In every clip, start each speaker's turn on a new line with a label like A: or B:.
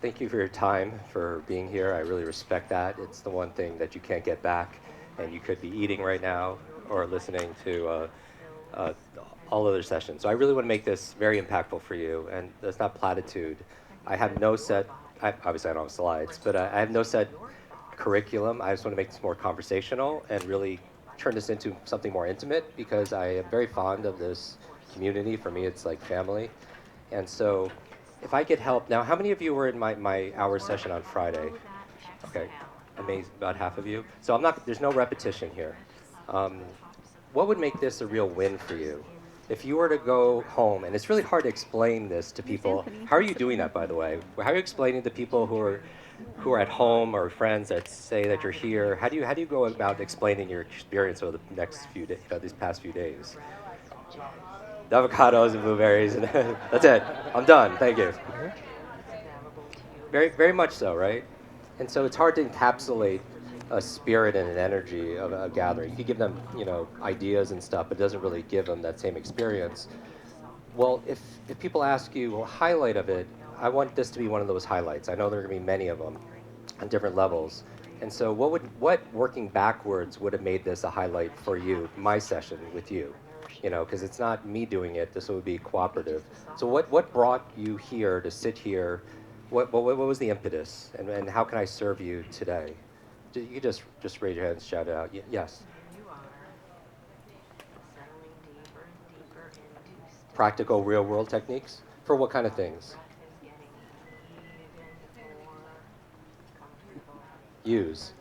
A: Thank you for your time, for being here. I really respect that. It's the one thing that you can't get back, and you could be eating right now or listening to uh, all other sessions. So I really want to make this very impactful for you, and that's not platitude. I have no set, obviously I don't have slides, but I have no set curriculum. I just want to make this more conversational and really turn this into something more intimate because I am very fond of this community. For me, it's like family. And so if I get help, now how many of you were in my hour session on Friday? Okay, amazing, about half of you. So I'm not, there's no repetition here. Um, what would make this a real win for you? If you were to go home, and it's really hard to explain this to people. How are you doing that, by the way? How are you explaining to people who are at home or friends that say that you're here? How do you go about explaining your experience over the next few days, these past few days? The avocados and blueberries, and that's it. I'm done. Thank you. Very, very much so, right? And so it's hard to encapsulate a spirit and an energy of a gathering. You could give them, ideas and stuff, but it doesn't really give them that same experience. Well, if people ask you, well, highlight of it, I want this to be one of those highlights. I know there are going to be many of them on different levels. And so what working backwards would have made this a highlight for you, my session with you? Because it's not me doing it, this would be cooperative. So what brought you here to sit here? What was the impetus? And how can I serve you today? You could just raise your hand and shout it out. Yes. Practical real world techniques? For what kind of things? Use.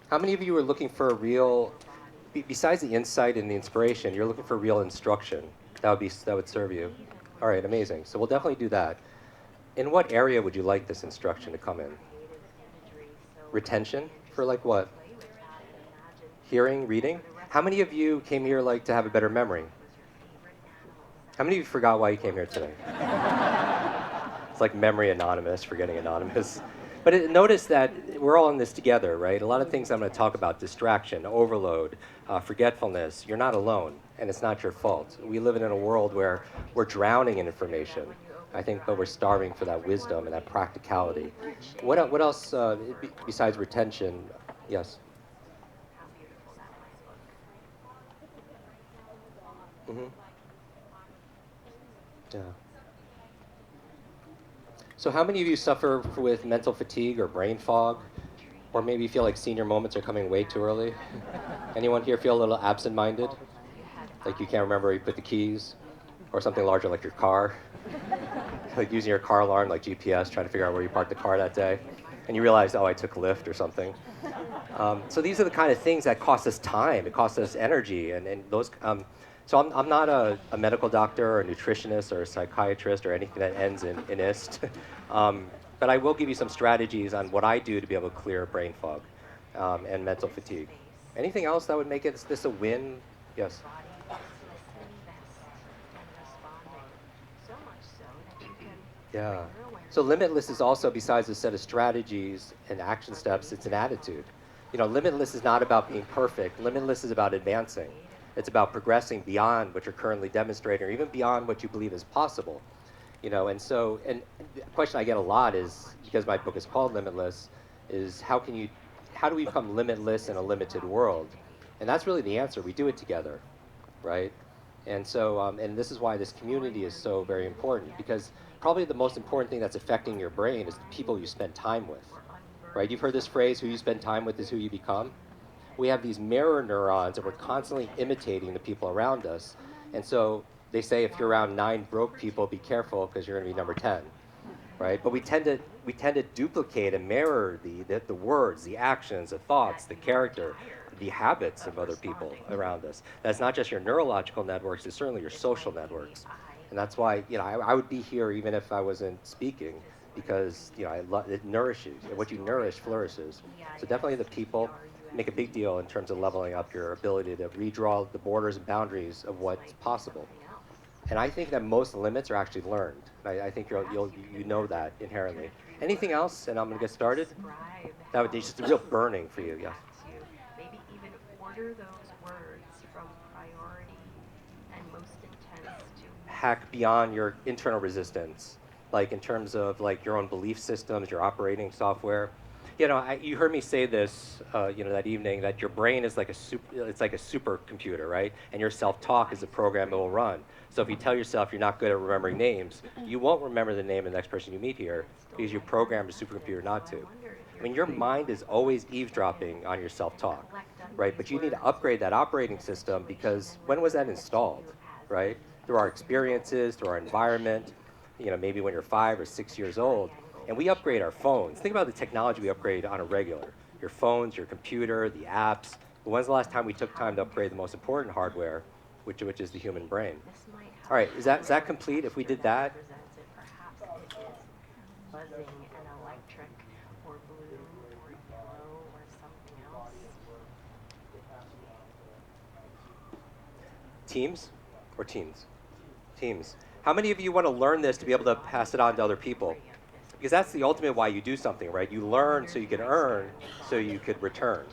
A: How many of you are looking for a real, besides the insight and the inspiration, you're looking for real instruction? That would serve you. All right, amazing. So we'll definitely do that. In what area would you like this instruction to come in? Retention? For like what? Hearing, reading? How many of you came here like to have a better memory? How many of you forgot why you came here today? It's like memory anonymous, forgetting anonymous. But notice that we're all in this together, right? A lot of things I'm going to talk about: distraction, overload, forgetfulness. You're not alone, and it's not your fault. We live in a world where we're drowning in information, I think, but we're starving for that wisdom and that practicality. What else besides retention? Yes. Hmm. Yeah. So how many of you suffer with mental fatigue or brain fog? Or maybe you feel like senior moments are coming way too early? Anyone here feel a little absent-minded? Like you can't remember where you put the keys? Or something larger like your car? Like using your car alarm like GPS, trying to figure out where you parked the car that day? And you realize, oh, I took Lyft or something. So these are the kind of things that cost us time, it costs us energy, and those. So I'm not a medical doctor or a nutritionist or a psychiatrist or anything that ends in ist, but I will give you some strategies on what I do to be able to clear brain fog and mental fatigue. Anything else that would make this a win? Yes. Yeah. So limitless is also, besides a set of strategies and action steps, it's an attitude. Limitless is not about being perfect. Limitless is about advancing. It's about progressing beyond what you're currently demonstrating or even beyond what you believe is possible. And the question I get a lot is, because my book is called Limitless, is how do we become limitless in a limited world? And that's really the answer. We do it together, right? And this is why this community is so very important, because probably the most important thing that's affecting your brain is the people you spend time with, right? You've heard this phrase, who you spend time with is who you become. We have these mirror neurons and we're constantly imitating the people around us. And so they say if you're around 9 broke people, be careful because you're going to be number 10, right? But we tend to duplicate and mirror the words, the actions, the thoughts, the character, the habits of other people around us. That's not just your neurological networks; it's certainly your social networks. And that's why I would be here even if I wasn't speaking, because it nourishes. What you nourish flourishes. So definitely the people make a big deal in terms of leveling up your ability to redraw the borders and boundaries of what's possible. And I think that most limits are actually learned. I think you know that inherently. Anything else? And I'm going to get started. That would be just a real burning for you. Yes. Hack beyond your internal resistance. like in terms of like your own belief systems, your operating software. You know, you heard me say this, that evening, that your brain is like it's like a supercomputer, right? And your self-talk is the program it will run. So if you tell yourself you're not good at remembering names, you won't remember the name of the next person you meet here because you programmed your supercomputer not to. I mean, your mind is always eavesdropping on your self-talk, right? But you need to upgrade that operating system because when was that installed, right? Through our experiences, through our environment, maybe when you're 5 or 6 years old. And we upgrade our phones. Think about the technology we upgrade on a regular. Your phones, your computer, the apps. But when's the last time we took time to upgrade the most important hardware, which is the human brain? All right, is that complete if we did that? Teams or teens? Teams. How many of you want to learn this to be able to pass it on to other people? Because that's the ultimate why you do something, right? You learn so you can earn, so you could return.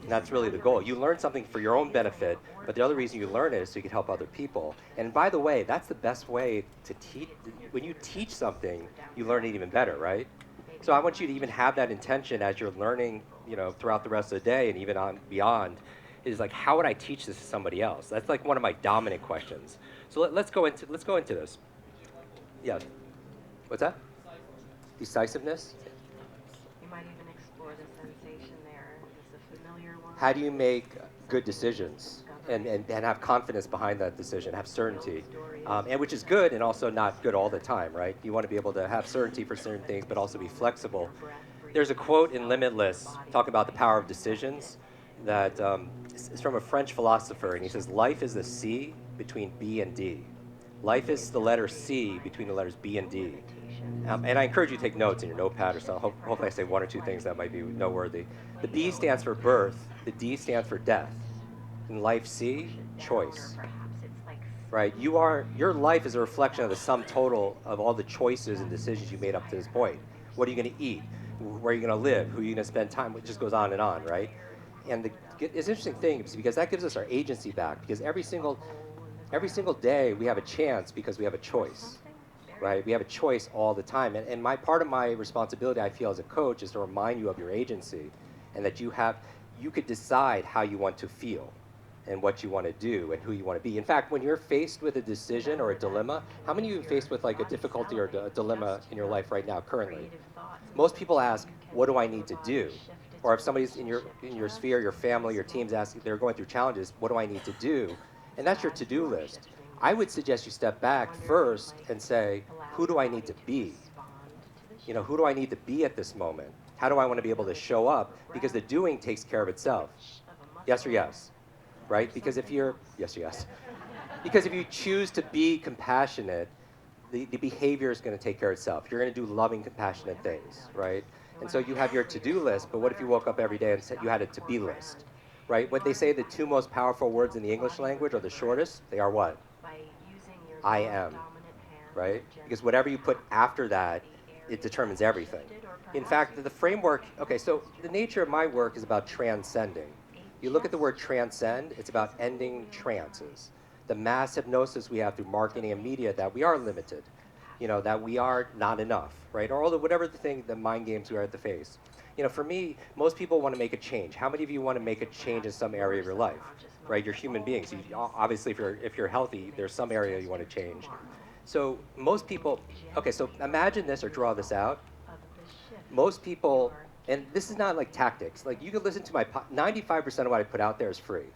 A: And that's really the goal. You learn something for your own benefit, but the other reason you learn it is so you can help other people. And by the way, that's the best way to teach. When you teach something, you learn it even better, right? So I want you to even have that intention as you're learning, throughout the rest of the day and even on beyond, is like, how would I teach this to somebody else? That's like one of my dominant questions. So let's go into this. Yeah. What's that? Decisiveness. How do you make good decisions and have confidence behind that decision, have certainty, and which is good and also not good all the time, right? You want to be able to have certainty for certain things, but also be flexible. There's a quote in Limitless talking about the power of decisions that is from a French philosopher, and he says, life is the C between B and D. Life is the letter C between the letters B and D. And I encourage you to take notes in your notepad or something. Hopefully I say one or two things that might be noteworthy. The B stands for birth. The D stands for death. In life C, choice. Right? Your life is a reflection of the sum total of all the choices and decisions you made up to this point. What are you going to eat? Where are you going to live? Who are you going to spend time with? It just goes on, right? And it's an interesting thing because that gives us our agency back. Because every single day we have a chance because we have a choice. Right? We have a choice all the time. And part of my responsibility, I feel, as a coach is to remind you of your agency and that you could decide how you want to feel and what you want to do and who you want to be. In fact, when you're faced with a decision or a dilemma, how many of you are faced with like a difficulty or a dilemma in your life right now, currently? Most people ask, what do I need to do? Or if somebody's in your sphere, your family, your team's asking, they're going through challenges, what do I need to do? And that's your to-do list. I would suggest you step back first and say, who do I need to be? Who do I need to be at this moment? How do I want to be able to show up? Because the doing takes care of itself. Yes or yes? Right? Because yes. Because if you choose to be compassionate, the behavior is going to take care of itself. You're going to do loving, compassionate things, right? And so you have your to-do list, but what if you woke up every day and said you had a to-be list, right? What they say the two most powerful words in the English language are the shortest. They are what? I am, right? Because whatever you put after that, it determines everything. In fact, the framework, okay, so the nature of my work is about transcending. You look at the word transcend, it's about ending trances. The mass hypnosis we have through marketing and media that we are limited, that we are not enough, right? Or whatever the mind games we are at the face. For me, most people want to make a change. How many of you want to make a change in some area of your life, right? You're human beings. Obviously, if you're healthy, there's some area you want to change. So most people, okay, so imagine this or draw this out. Most people, and this is not like tactics. Like you can listen to 95% of what I put out there is free,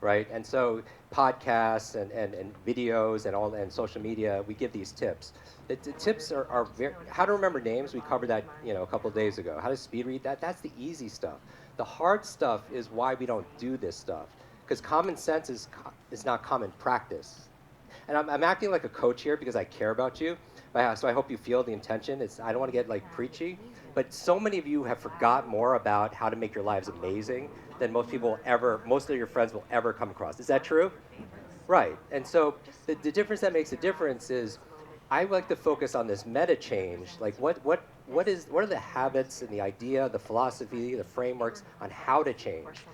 A: right? And so podcasts and videos and social media, we give these tips. The tips are very, how to remember names, we covered that a couple of days ago. How to speed read that, that's the easy stuff. The hard stuff is why we don't do this stuff. Because common sense is not common practice. And I'm acting like a coach here because I care about you. So I hope you feel the intention. I don't want to get like preachy, but so many of you have forgot more about how to make your lives amazing than most of your friends will ever come across. Is that true? Right. And so the difference that makes a difference is I like to focus on this meta change. Like what are the habits and the idea, the philosophy, the frameworks on how to change?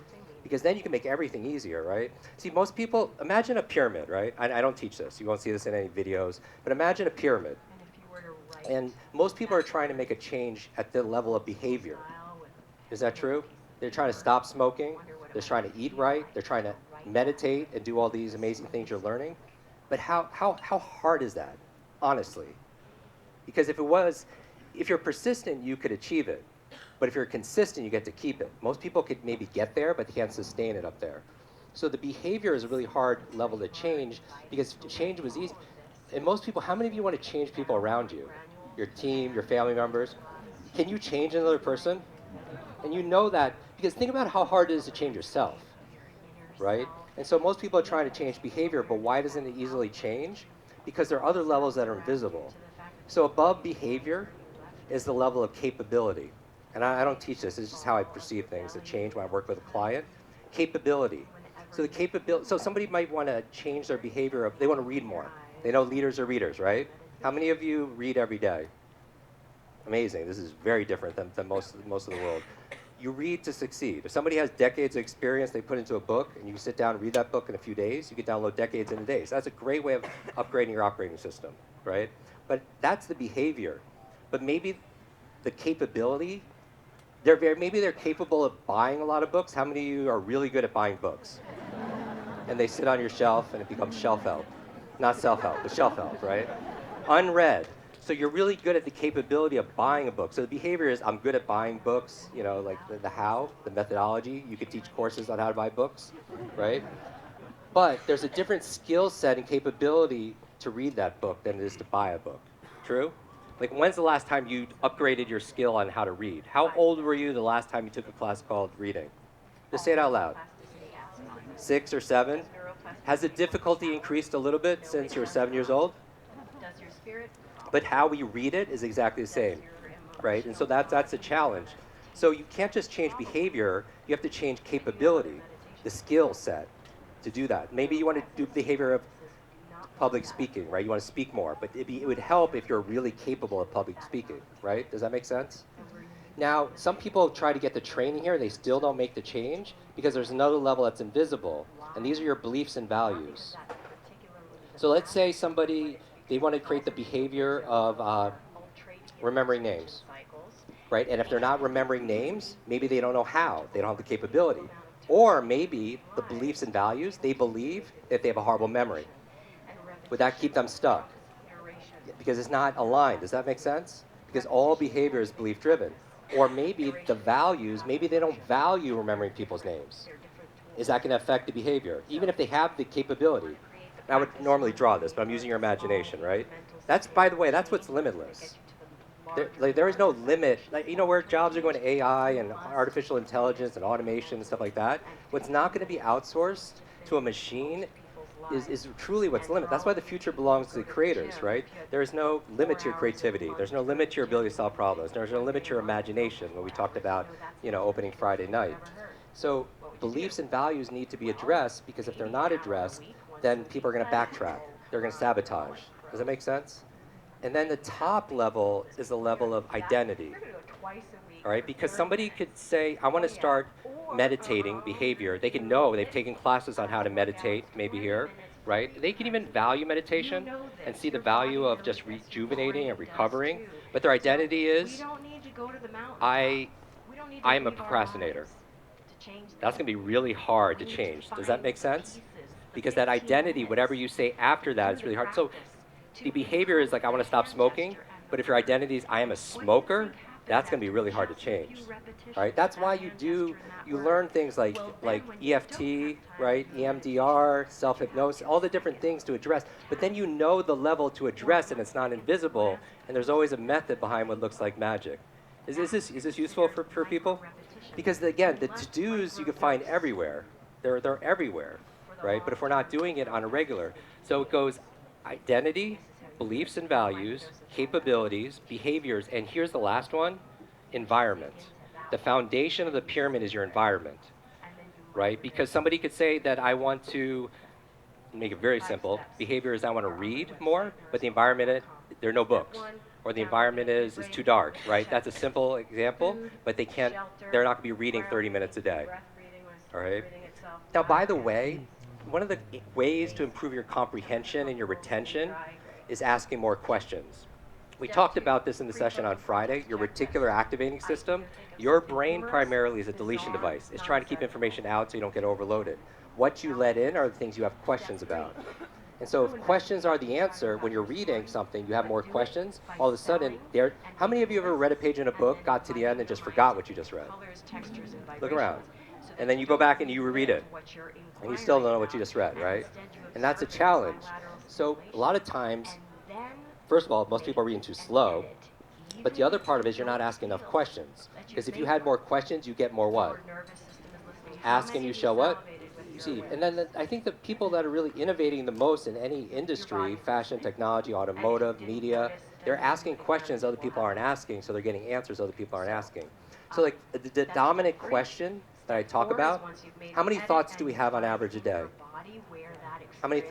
A: Because then you can make everything easier, right? See, most people, imagine a pyramid, right? I don't teach this. You won't see this in any videos. But imagine a pyramid. And most people are trying to make a change at the level of behavior. Is that true? They're trying to stop smoking. They're trying to eat right. They're trying to meditate and do all these amazing things you're learning. But how hard is that, honestly? Because if you're persistent, you could achieve it. But if you're consistent, you get to keep it. Most people could maybe get there, but they can't sustain it up there. So the behavior is a really hard level to change because change was easy. And most people, how many of you want to change people around you? Your team, your family members? Can you change another person? And you know that because think about how hard it is to change yourself, right? And so most people are trying to change behavior, but why doesn't it easily change? Because there are other levels that are invisible. So above behavior is the level of capability. And I don't teach this, it's just how I perceive things, to change when I work with a client. Capability. So the capability, so somebody might want to change their behavior, they want to read more. They know leaders are readers, right? How many of you read every day? Amazing. This is very different than most of the world. You read to succeed. If somebody has decades of experience, they put into a book, and you sit down and read that book in a few days, you can download decades in a day. So that's a great way of upgrading your operating system, right? But that's the behavior. But maybe the capability, maybe they're capable of buying a lot of books. How many of you are really good at buying books? And they sit on your shelf, and it becomes shelf help. Not self-help, but shelf help, right? Unread. So you're really good at the capability of buying a book. So the behavior is I'm good at buying books, like the how, the methodology. You could teach courses on how to buy books, right? But there's a different skill set and capability to read that book than it is to buy a book. True? Like when's the last time you upgraded your skill on how to read? How old were you the last time you took a class called reading? Just say it out loud. 6 or 7? Has the difficulty increased a little bit since you were 7 years old? But how we read it is exactly the same, right? And so that's a challenge. So you can't just change behavior, you have to change capability, the skill set to do that. Maybe you want to do behavior of public speaking, right? You want to speak more, but it would help if you're really capable of public speaking, right? Does that make sense? Now, some people try to get the training here, they still don't make the change because there's another level that's invisible, and these are your beliefs and values. So let's say they want to create the behavior of remembering names, right? And if they're not remembering names, maybe they don't know how, they don't have the capability. Or maybe the beliefs and values, they believe that they have a horrible memory. Would that keep them stuck? Because it's not aligned. Does that make sense? Because all behavior is belief driven. Or maybe the values, maybe they don't value remembering people's names. Is that going to affect the behavior? Even if they have the capability. I would normally draw this, but I'm using your imagination, right? By the way, that's what's limitless. There is no limit. Where jobs are going to AI and artificial intelligence and automation and stuff like that, what's not going to be outsourced to a machine is truly what's limit. That's why the future belongs to the creators, right? There is no limit to your creativity. There's no limit to your ability to solve problems. There's no limit to your imagination when we talked about, opening Friday night. So beliefs and values need to be addressed because if they're not addressed, then people are going to backtrack. They're going to sabotage. Does that make sense? And then the top level is the level of identity. All right, because somebody could say, I want to start meditating behavior. They can know they've taken classes on how to meditate, maybe here, right? They can even value meditation and see the value of just rejuvenating and recovering. But their identity is, I am a procrastinator. That's going to be really hard to change. Does that make sense? Because that identity, whatever you say after that, is really hard. So the behavior is like, I want to stop smoking, but if your identity is, I am a smoker, that's going to be really hard to change. All right, that's why you learn things like EFT, right, EMDR, self-hypnosis, all the different things to address, but then you know the level to address and it's not invisible, and there's always a method behind what looks like magic. Is this useful for people? Because again, the to-dos you can find everywhere. They're everywhere, right? But if we're not doing it on a regular, so it goes identity, beliefs and values, capabilities, behaviors, and here's the last one, environment. The foundation of the pyramid is your environment, right? Because somebody could say that I want to make it very simple. Behavior is I want to read more, but the environment, there are no books. Or the environment is too dark, right? That's a simple example, but they're not going to be reading 30 minutes a day, all right? Now, by the way, one of the ways to improve your comprehension and your retention is asking more questions. We talked about this in the session on Friday. Your reticular activating system, your brain primarily is a deletion device. It's trying to keep information out so you don't get overloaded. What you let in are the things you have questions about. And so if questions are the answer, when you're reading something, you have more questions, all of a sudden, there. How many of you ever read a page in a book, got to the end, and just forgot what you just read? Look around. And then you go back and you reread it, and you still don't know what you just read, right? And that's a challenge. So a lot of times, first of all, most people are reading too slow. But the other part of it is you're not asking enough questions. Because if you had more questions, you get more what? Ask and you shall what? Receive. And then I think the people that are really innovating the most in any industry, fashion, technology, automotive, media, they're asking questions other people aren't asking, so they're getting answers other people aren't asking. So like the dominant question that I talk about, how many thoughts do we have on average a day? How many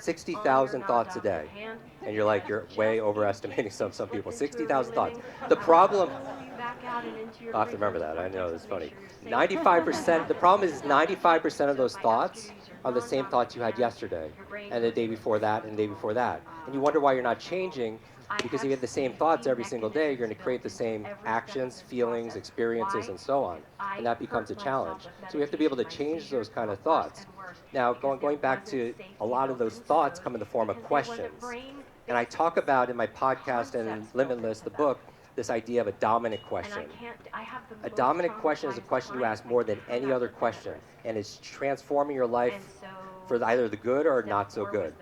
A: 60,000 thoughts a day. And you're like, you're way overestimating some people. 60,000 thoughts. The problem, I have to remember that. I know it's funny. 95%, the problem is 95% of those thoughts are the same thoughts you had yesterday, and the day before that, and the day before that. And you wonder why you're not changing, because you get the same thoughts every single day. You're going to create the same actions, feelings, experiences, and so on. And that becomes a challenge. So we have to be able to change those kind of thoughts. Now, going back to a lot of those thoughts come in the form of questions. And I talk about in my podcast and in Limitless, the book, this idea of a dominant question. A dominant question is a question you ask more than any other question, and it's transforming your life for either the good or not so good.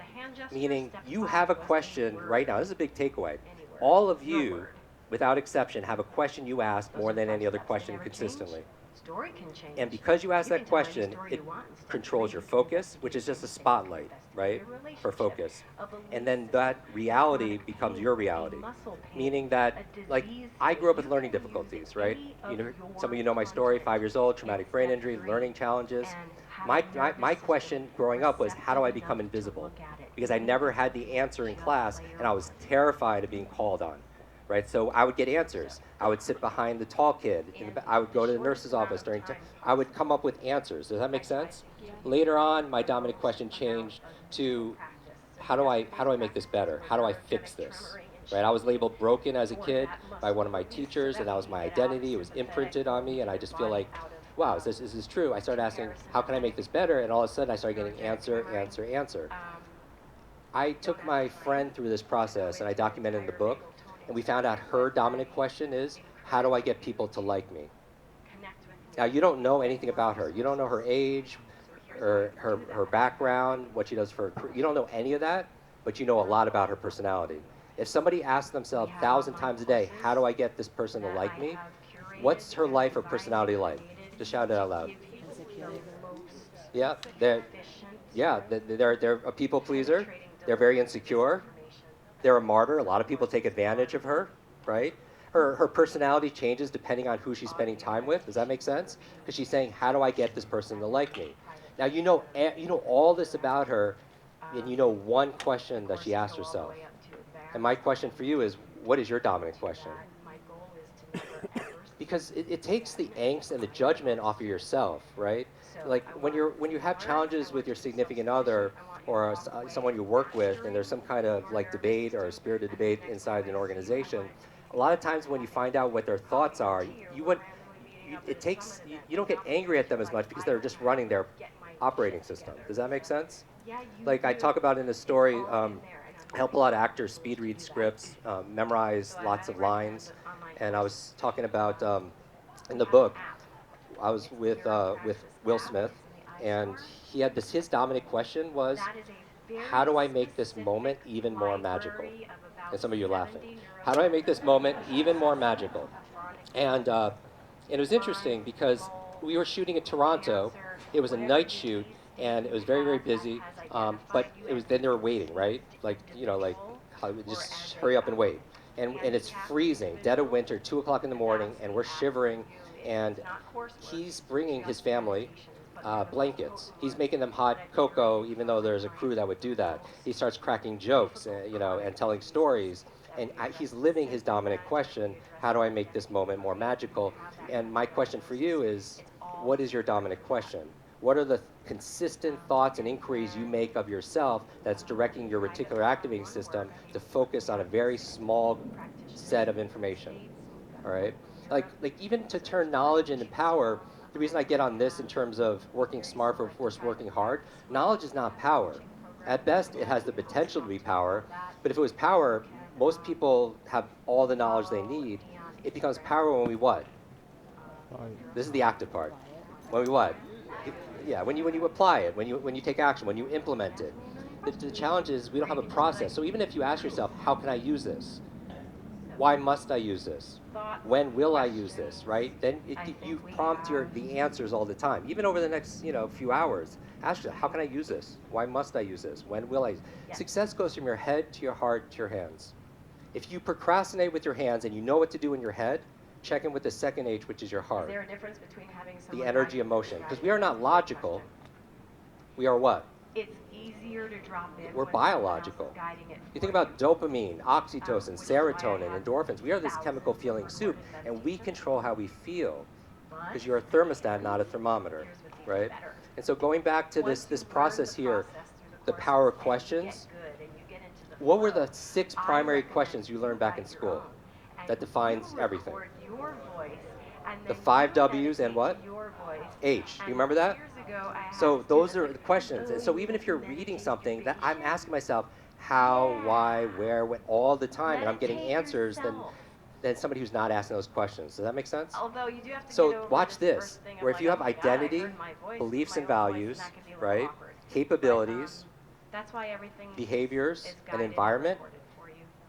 A: Meaning, you have a question right now. This is a big takeaway. All of you, without exception, have a question you ask more than any other question consistently. And because you ask that question, it controls your focus, which is just a spotlight, right, for focus. And then that reality becomes your reality. Meaning that, like, I grew up with learning difficulties, right? You know, some of you know my story, 5 years old, traumatic brain injury, learning challenges. My question growing up was, how do I become invisible? Because I never had the answer in class, and I was terrified of being called on. Right, so I would get answers. I would sit behind the tall kid. I would go to the nurse's office I would come up with answers. Does that make sense? Later on, my dominant question changed to, how do I make this better? How do I fix this? Right, I was labeled broken as a kid by one of my teachers, and that was my identity. It was imprinted on me, and I just feel like, wow, is this true? I started asking, how can I make this better? And all of a sudden, I started getting answer. I took my friend through this process, and I documented in the book. And we found out her dominant question is, how do I get people to like me? Now, you don't know anything about her. You don't know her age, her background, what she does for you don't know any of that, but you know a lot about her personality. If somebody asks themselves 1,000 times a day, how do I get this person to like me? What's her life or personality like? Just shout it out loud. Yeah, they're a people pleaser. They're very insecure. They're a martyr. A lot of people take advantage of her, right? Her personality changes depending on who she's spending time with. Does that make sense? Because she's saying, how do I get this person to like me? Now, you know all this about her, and you know one question that she asked herself. And my question for you is, what is your dominant question? Because it takes the angst and the judgment off of yourself, right? Like when you have challenges with your significant other or someone you work with, and there's some kind of like debate or a spirited debate inside an organization, a lot of times when you find out what their thoughts are, you don't get angry at them as much because they're just running their operating system. Does that make sense? Like I talk about in the story, I help a lot of actors speed read scripts, memorize lots of lines, and I was talking about in the book, I was with Will Smith, and he had this. His dominant question was, how do I make this moment even more magical? And some of you are laughing. How do I make this moment even more magical? And it was interesting because we were shooting in Toronto. It was a night shoot, and it was very, very busy. But it was then they were waiting, right? Like just hurry up and wait. And it's freezing, dead of winter, 2 o'clock in the morning, and we're shivering. And he's bringing his family blankets. He's making them hot cocoa, even though there's a crew that would do that. He starts cracking jokes, and telling stories. And he's living his dominant question: how do I make this moment more magical? And my question for you is, what is your dominant question? What are the consistent thoughts and inquiries you make of yourself that's directing your reticular activating system to focus on a very small set of information. All right? Like even to turn knowledge into power, the reason I get on this in terms of working smart versus working hard, knowledge is not power. At best, it has the potential to be power, but if it was power, most people have all the knowledge they need. It becomes power when we what? This is the active part. When we what? Yeah, when you apply it, when you take action, when you implement it. The challenge is we don't have a process. So even if you ask yourself, how can I use this? Why must I use this? When will I use this? Right? Then you prompt the answers all the time, even over the next few hours. Ask yourself, how can I use this? Why must I use this? When will I? Success goes from your head to your heart to your hands. If you procrastinate with your hands and you know what to do in your head, check in with the second H, which is your heart.
B: Is there a difference between having
A: the energy emotion? Because we are not logical. We are what?
B: It's easier to drop in.
A: We're biological. You think about dopamine, oxytocin, serotonin, endorphins. We are this chemical feeling soup, and we control how we feel. Because you're a thermostat, not a thermometer, right? And so going back to this process here, the power of questions, what were the 6 primary questions you learned back in school that defines everything? The 5 W's and what? H. You remember that? So those are the questions. And so even if you're reading something, that I'm asking myself how, why, where, when, all the time, and I'm getting answers than somebody who's not asking those questions. Does that make sense?
B: Although you do have to
A: So watch this, where if you have identity, beliefs and values, right, capabilities,
B: that's why everything
A: behaviors, and environment,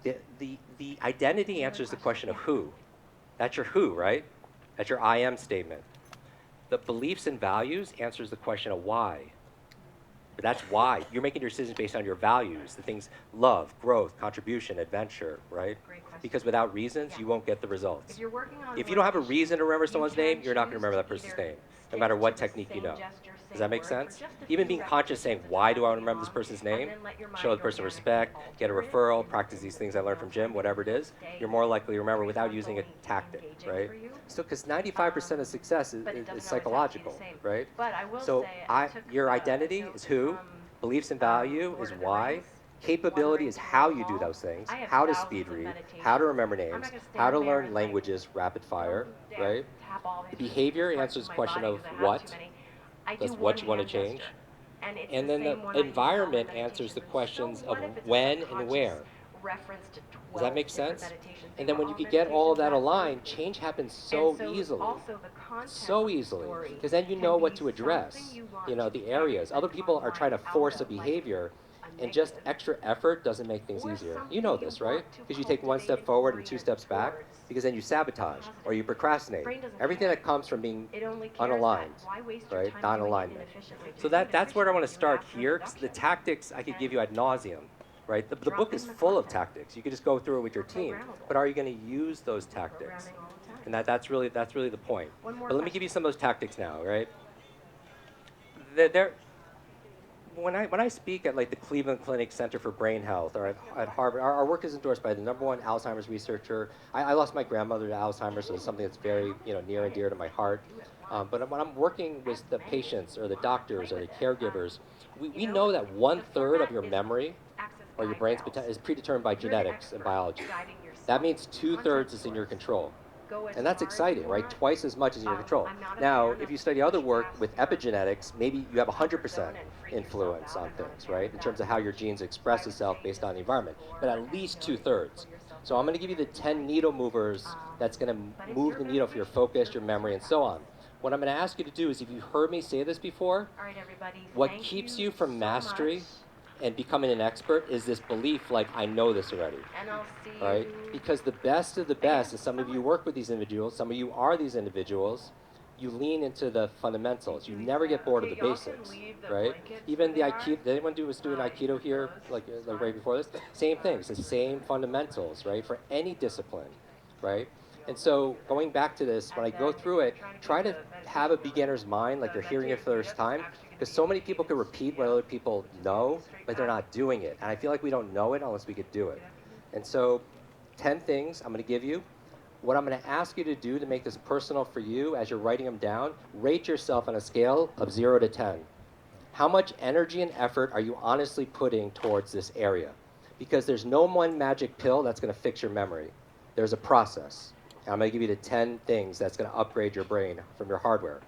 A: the identity answers the question of who. That's your who, right? That's your I am statement. The beliefs and values answers the question of why. But that's why. You're making your decisions based on your values, the things love, growth, contribution, adventure, right? Because without reasons, you won't get the results. If you don't have a reason to remember someone's name, you're not going to remember that person's name, no matter what technique you know. Does that make sense? Even being conscious saying, why do I want to remember this person's name? Show the person respect, get a referral, practice these things I learned from Jim, whatever it is, you're more likely to remember without using a tactic, right? So, because 95% of success is psychological, right? So, your identity is who, beliefs and value is why, capability is how you do those things, how to speed read, how to remember names, how to learn languages rapid fire, right? The behavior answers the question of what, that's what you want to change. And then the environment answers the questions of when and where. Does that make sense? And then when you could get all of that aligned, change happens so easily. So easily. Because then you know what to address, the areas. Other people are trying to force a behavior, and just extra effort doesn't make things easier. You know this, right? Because you take 1 step forward and 2 steps back, because then you sabotage or you procrastinate. Everything that comes from being unaligned, right? Non-alignment. So that's where I want to start here, because the tactics I could give you ad nauseum, right? The book is full of tactics. You could just go through it with your team, but are you going to use those tactics? And that's really the point. But let me give you some of those tactics now, right? When I speak at like the Cleveland Clinic Center for Brain Health or at Harvard, our work is endorsed by the #1 Alzheimer's researcher. I lost my grandmother to Alzheimer's, so it's something that's very near and dear to my heart. But when I'm working with the patients or the doctors or the caregivers, we know that 1/3 of your memory or your brain's potential is predetermined by genetics and biology. That means 2/3 is in your control. And that's exciting, right? Twice as much as in your control. Now, if you study other work with epigenetics, maybe you have 100% influence on things, right? In terms of how your genes express itself based on the environment, but at least 2/3. So I'm going to give you the 10 needle movers that's going to move the needle for your focus, your memory, and so on. What I'm going to ask you to do is, if you've heard me say this before, what keeps you from mastery and becoming an expert is this belief like, I know this already. Right? Because the best of the best, and some of you work with these individuals, some of you are these individuals, you lean into the fundamentals. You never get bored of the basics, right? Even the Aikido, did anyone was doing Aikido here, like right before this? Same thing, it's the same fundamentals, right? For any discipline, right? And so going back to this, when I go through it, try to have a beginner's mind, like you're hearing it for the first time, because so many people can repeat what other people know, but they're not doing it. And I feel like we don't know it unless we could do it. And so 10 things I'm going to give you. What I'm going to ask you to do to make this personal for you as you're writing them down, rate yourself on a scale of 0 to 10. How much energy and effort are you honestly putting towards this area? Because there's no one magic pill that's going to fix your memory. There's a process. And I'm going to give you the 10 things that's going to upgrade your brain from your hardware.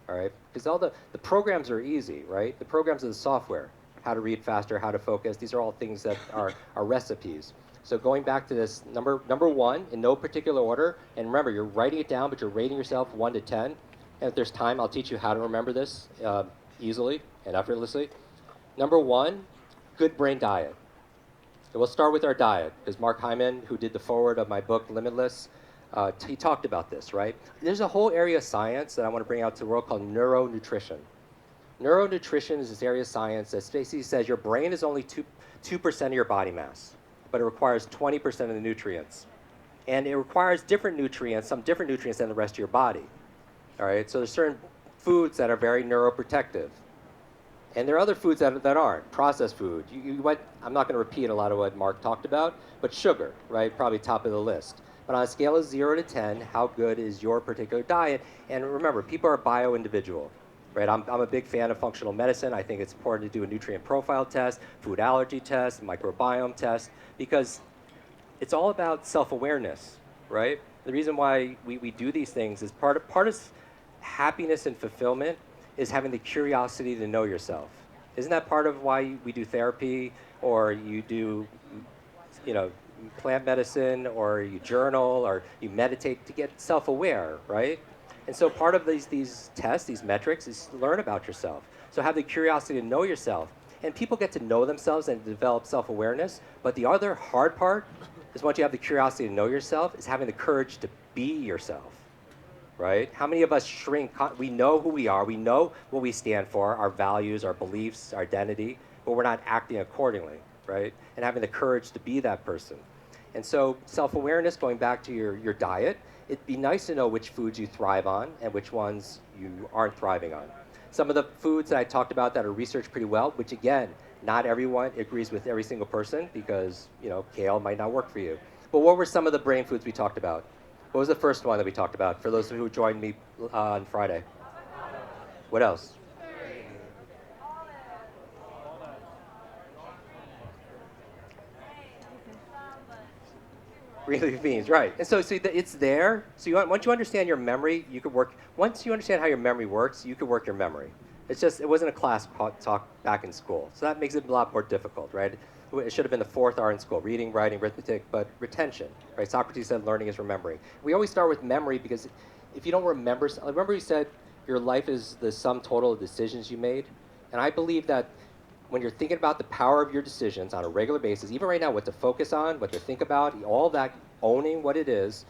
A: All right? Because all the programs are easy, right? The programs are the software. How to read faster, how to focus. These are all things that are recipes. So going back to this, number one, in no particular order, and remember, you're writing it down, but you're rating yourself 1 to 10. And if there's time, I'll teach you how to remember this easily and effortlessly. Number 1, good brain diet. So we'll start with our diet, because Mark Hyman, who did the foreword of my book, Limitless, he talked about this, right? There's a whole area of science that I want to bring out to the world called neuronutrition. Neuronutrition is this area of science that basically says your brain is only 2% of your body mass, but it requires 20% of the nutrients. And it requires different nutrients, some different nutrients than the rest of your body. All right, so there's certain foods that are very neuroprotective. And there are other foods that aren't. Processed food. I'm not going to repeat a lot of what Mark talked about, but sugar, right? Probably top of the list. But on a scale of 0 to 10, how good is your particular diet? And remember, people are bio-individual, right? I'm a big fan of functional medicine. I think it's important to do a nutrient profile test, food allergy test, microbiome test, because it's all about self-awareness, right? The reason why we do these things is part of happiness and fulfillment is having the curiosity to know yourself. Isn't that part of why we do therapy, or you do, plant medicine, or you journal, or you meditate to get self-aware, right? And so part of these tests, these metrics, is to learn about yourself. So have the curiosity to know yourself. And people get to know themselves and develop self-awareness. But the other hard part is once you have the curiosity to know yourself, is having the courage to be yourself. Right? How many of us shrink? We know who we are. We know what we stand for, our values, our beliefs, our identity, but we're not acting accordingly, right? And having the courage to be that person. And so self-awareness, going back to your diet, it'd be nice to know which foods you thrive on and which ones you aren't thriving on. Some of the foods that I talked about that are researched pretty well, which again, not everyone agrees with every single person because, kale might not work for you. But what were some of the brain foods we talked about? What was the first one that we talked about for those who joined me on Friday? What else? Green leafy beans, right. And so see, it's there. So once you understand your memory, you could work. Once you understand how your memory works, you could work your memory. It wasn't a class talk back in school. So that makes it a lot more difficult, right? It should have been the 4th R in school, reading, writing, arithmetic, but retention, right? Socrates said learning is remembering. We always start with memory because if you don't remember he said your life is the sum total of decisions you made. And I believe that when you're thinking about the power of your decisions on a regular basis, even right now, what to focus on, what to think about, all that, owning what it is,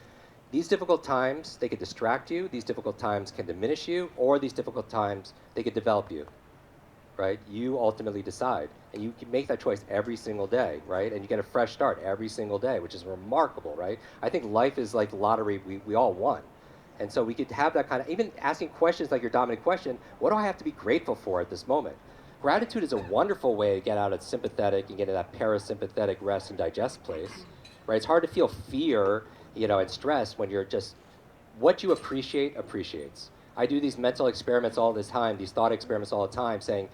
A: these difficult times, they could distract you, these difficult times can diminish you, or these difficult times, they could develop you, right? You ultimately decide. And you can make that choice every single day, right? And you get a fresh start every single day, which is remarkable, right? I think life is like the lottery we all won. And so we could have that kind of, even asking questions like your dominant question, what do I have to be grateful for at this moment? Gratitude is a wonderful way to get out of sympathetic and get into that parasympathetic rest and digest place, right? It's hard to feel fear, and stress when you're just, what you appreciate appreciates. I do these mental experiments all the time, these thought experiments all the time, saying,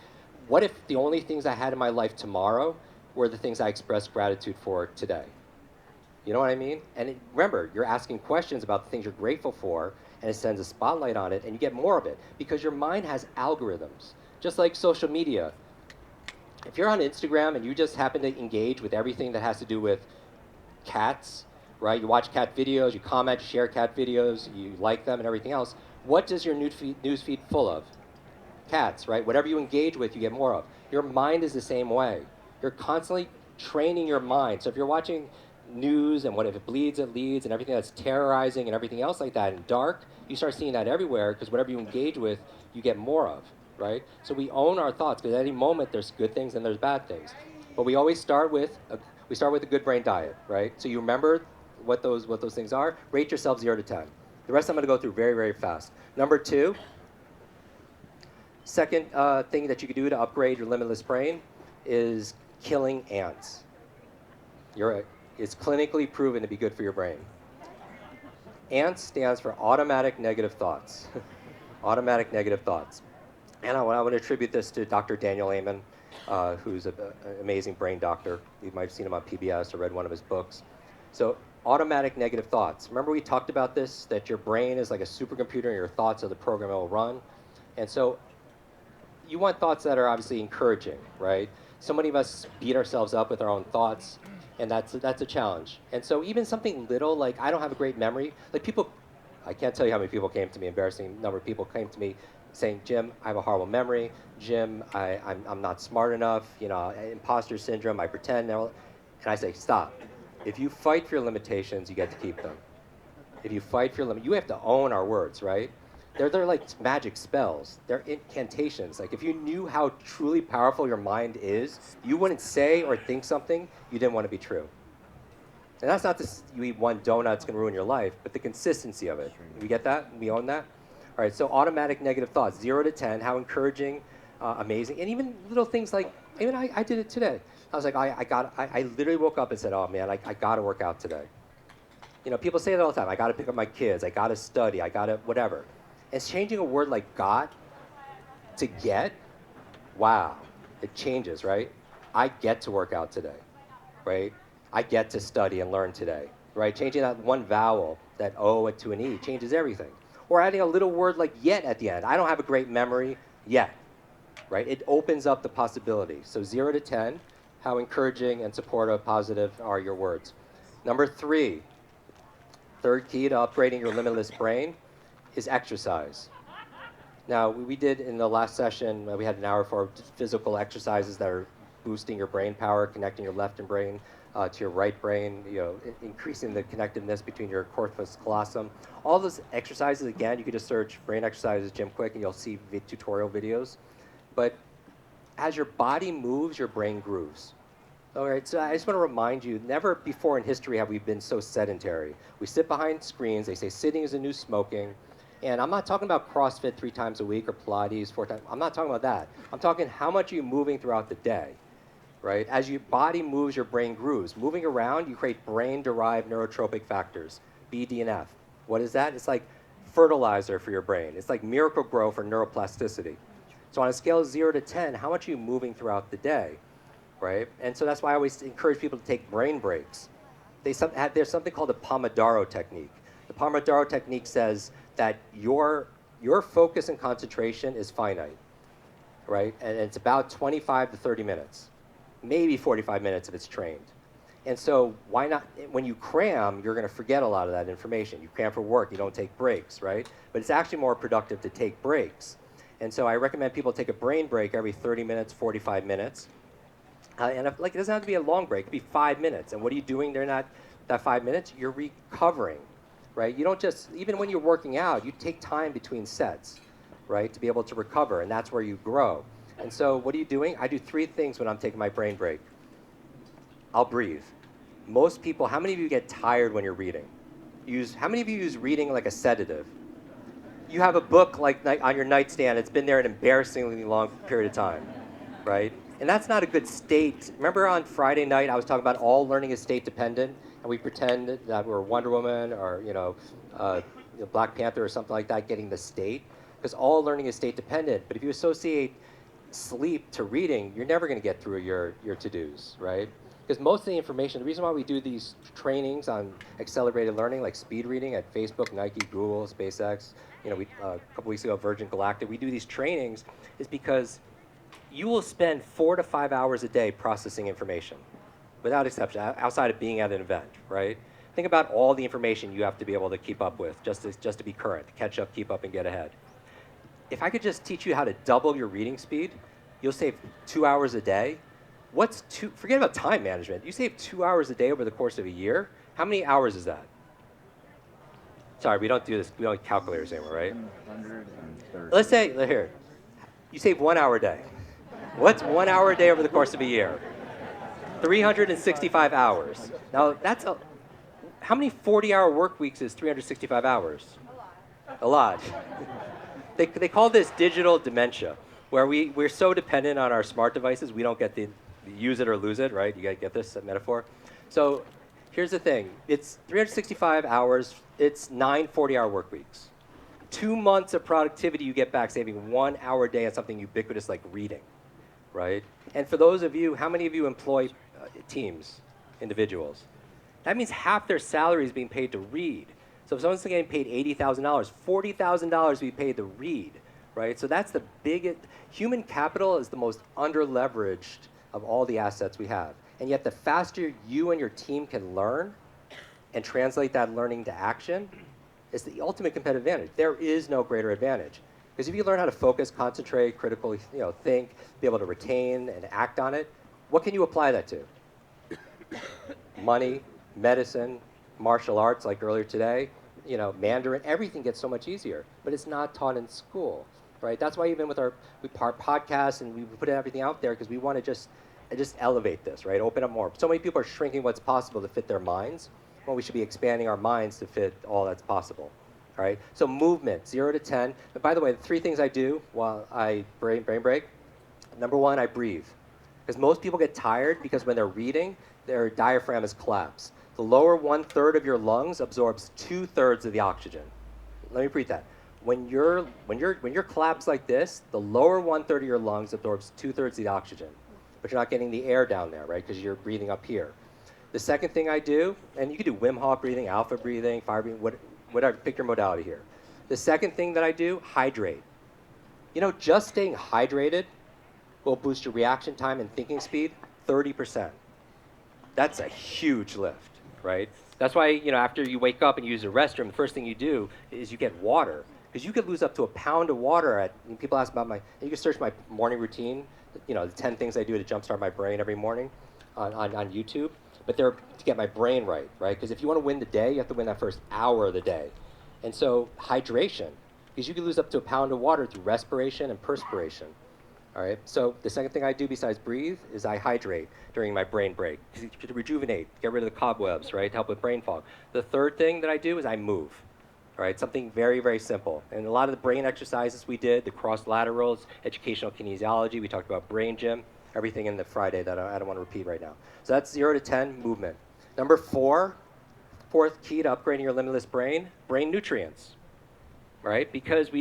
A: what if the only things I had in my life tomorrow were the things I expressed gratitude for today? You know what I mean? And remember, you're asking questions about the things you're grateful for, and it sends a spotlight on it, and you get more of it, because your mind has algorithms. Just like social media. If you're on Instagram and you just happen to engage with everything that has to do with cats, right? You watch cat videos, you comment, you share cat videos, you like them and everything else. What does your newsfeed full of? Cats, right? Whatever you engage with, you get more of. Your mind is the same way. You're constantly training your mind. So if you're watching news and what if it bleeds, it leads, and everything that's terrorizing and everything else like that and dark, you start seeing that everywhere because whatever you engage with, you get more of. Right? So we own our thoughts because at any moment there's good things and there's bad things. But we always start with a good brain diet, right? So you remember what those things are. Rate yourself 0 to 10. The rest I'm going to go through very, very fast. Number 2, second thing that you can do to upgrade your limitless brain is killing ants. It's clinically proven to be good for your brain. ANTS stands for automatic negative thoughts. Automatic negative thoughts. And I want to attribute this to Dr. Daniel Amen, who's an amazing brain doctor. You might have seen him on PBS or read one of his books. So automatic negative thoughts. Remember we talked about this, that your brain is like a supercomputer and your thoughts are the program it will run. And so you want thoughts that are obviously encouraging, right? So many of us beat ourselves up with our own thoughts, and that's a challenge. And so even something little like I don't have a great memory, like people, I can't tell you how many people came to me, embarrassing number of people came to me saying, Jim, I have a horrible memory. Jim, I'm not smart enough. You know, imposter syndrome. I pretend. And I say, stop. If you fight for your limitations, you get to keep them. If you fight for your limit, you have to own our words, right? They're like magic spells. They're incantations. Like if you knew how truly powerful your mind is, you wouldn't say or think something you didn't want to be true. And that's not this, you eat one donut, it's going to ruin your life, but the consistency of it. We get that? We own that? All right, so automatic negative thoughts, 0 to 10, how encouraging, amazing, and even little things like, even I did it today. I was like, I literally woke up and said, oh man, I got to work out today. You know, people say that all the time. I got to pick up my kids. I got to study. I got to whatever. And changing a word like got to get, wow, it changes, right? I get to work out today, right? I get to study and learn today, right? Changing that one vowel, that O to an E, changes everything. Or adding a little word like yet at the end. I don't have a great memory yet, right? It opens up the possibility. So 0 to 10, how encouraging and supportive, positive are your words. Number 3, third key to upgrading your limitless brain is exercise. Now, we did in the last session, we had an hour for physical exercises that are boosting your brain power, connecting your left brain to your right brain, you know, increasing the connectiveness between your corpus callosum. All those exercises, again, you could just search brain exercises Jim Kwik and you'll see tutorial videos. But as your body moves, your brain grooves. All right, so I just want to remind you, never before in history have we been so sedentary. We sit behind screens. They say sitting is the new smoking. And I'm not talking about CrossFit 3 times a week or Pilates 4 times. I'm not talking about that. I'm talking how much are you moving throughout the day, right? As your body moves, your brain grooves. Moving around, you create brain-derived neurotropic factors, B, D, and F. What is that? It's like fertilizer for your brain. It's like miracle grow for neuroplasticity. So on a scale of 0 to 10, how much are you moving throughout the day? Right? And so that's why I always encourage people to take brain breaks. There's something called the Pomodoro technique. The Pomodoro technique says that your focus and concentration is finite, right? And it's about 25 to 30 minutes, maybe 45 minutes if it's trained. And so why not, when you cram, you're going to forget a lot of that information. You cram for work, you don't take breaks, right? But it's actually more productive to take breaks. And so I recommend people take a brain break every 30 minutes, 45 minutes. And it doesn't have to be a long break. It could be 5 minutes. And what are you doing during that 5 minutes? You're recovering, right? You don't just, even when you're working out, you take time between sets, right, to be able to recover. And that's where you grow. And so what are you doing? I do 3 things when I'm taking my brain break. I'll breathe. Most people, how many of you get tired when you're reading? How many of you use reading like a sedative? You have a book like on your nightstand. It's been there an embarrassingly long period of time, right? And that's not a good state. Remember on Friday night, I was talking about all learning is state dependent, and we pretend that we're Wonder Woman or Black Panther or something like that, getting the state, because all learning is state dependent. But if you associate sleep to reading, you're never going to get through your to-dos, right? Because most of the information, the reason why we do these trainings on accelerated learning, like speed reading at Facebook, Nike, Google, SpaceX, a couple weeks ago, Virgin Galactic, we do these trainings is because you will spend 4 to 5 hours a day processing information, without exception, outside of being at an event, right? Think about all the information you have to be able to keep up with, just to be current, to catch up, keep up, and get ahead. If I could just teach you how to double your reading speed, you'll save 2 hours a day. Forget about time management. You save 2 hours a day over the course of a year. How many hours is that? Sorry, we don't do this. We don't have calculators anymore, right? 130. Let's say, here, you save 1 hour a day. What's 1 hour a day over the course of a year? 365 hours. Now, how many 40-hour work weeks is 365 hours? A lot. They call this digital dementia, where we're so dependent on our smart devices, we don't get to use it or lose it, right? You got to get this metaphor. So here's the thing. It's 365 hours. It's 9 40-hour work weeks. 2 months of productivity you get back saving 1 hour a day on something ubiquitous like reading, right? And for those of you, how many of you employ teams, individuals? That means half their salary is being paid to read. So if someone's getting paid $80,000, $40,000 to be paid to read, right? So that's the biggest, human capital is the most under-leveraged of all the assets we have. And yet the faster you and your team can learn and translate that learning to action is the ultimate competitive advantage. There is no greater advantage. Because if you learn how to focus, concentrate, critically think, be able to retain and act on it, what can you apply that to? Money, medicine, martial arts like earlier today, Mandarin, everything gets so much easier, but it's not taught in school, right? That's why even with our podcasts and we put everything out there because we want to just elevate this, right? Open up more. So many people are shrinking what's possible to fit their minds. Well, we should be expanding our minds to fit all that's possible, all right? So movement, 0 to 10. But by the way, the 3 things I do while I brain break, number 1, I breathe. Because most people get tired because when they're reading, their diaphragm is collapsed. The lower 1/3 of your lungs absorbs 2/3 of the oxygen. Let me repeat that. When you're collapsed like this, the lower 1/3 of your lungs absorbs 2/3 of the oxygen, but you're not getting the air down there, right? Because you're breathing up here. The second thing I do, and you can do Wim Hof breathing, alpha breathing, fire breathing, whatever, pick your modality here. The second thing that I do, hydrate. Just staying hydrated will boost your reaction time and thinking speed 30%. That's a huge lift, right? That's why, after you wake up and use the restroom, the first thing you do is you get water. Because you could lose up to a pound of water people ask about you can search my morning routine, the 10 things I do to jumpstart my brain every morning on YouTube. But they're to get my brain right? Because if you want to win the day, you have to win that first hour of the day. And so hydration, because you can lose up to a pound of water through respiration and perspiration. All right, so the second thing I do besides breathe is I hydrate during my brain break to rejuvenate, get rid of the cobwebs, right, help with brain fog. The third thing that I do is I move, all right, something very, very simple. And a lot of the brain exercises we did, the cross laterals, educational kinesiology, we talked about brain gym, everything in the Friday that I don't want to repeat right now. So that's 0 to 10, movement. Number 4, fourth key to upgrading your limitless brain nutrients, right? Because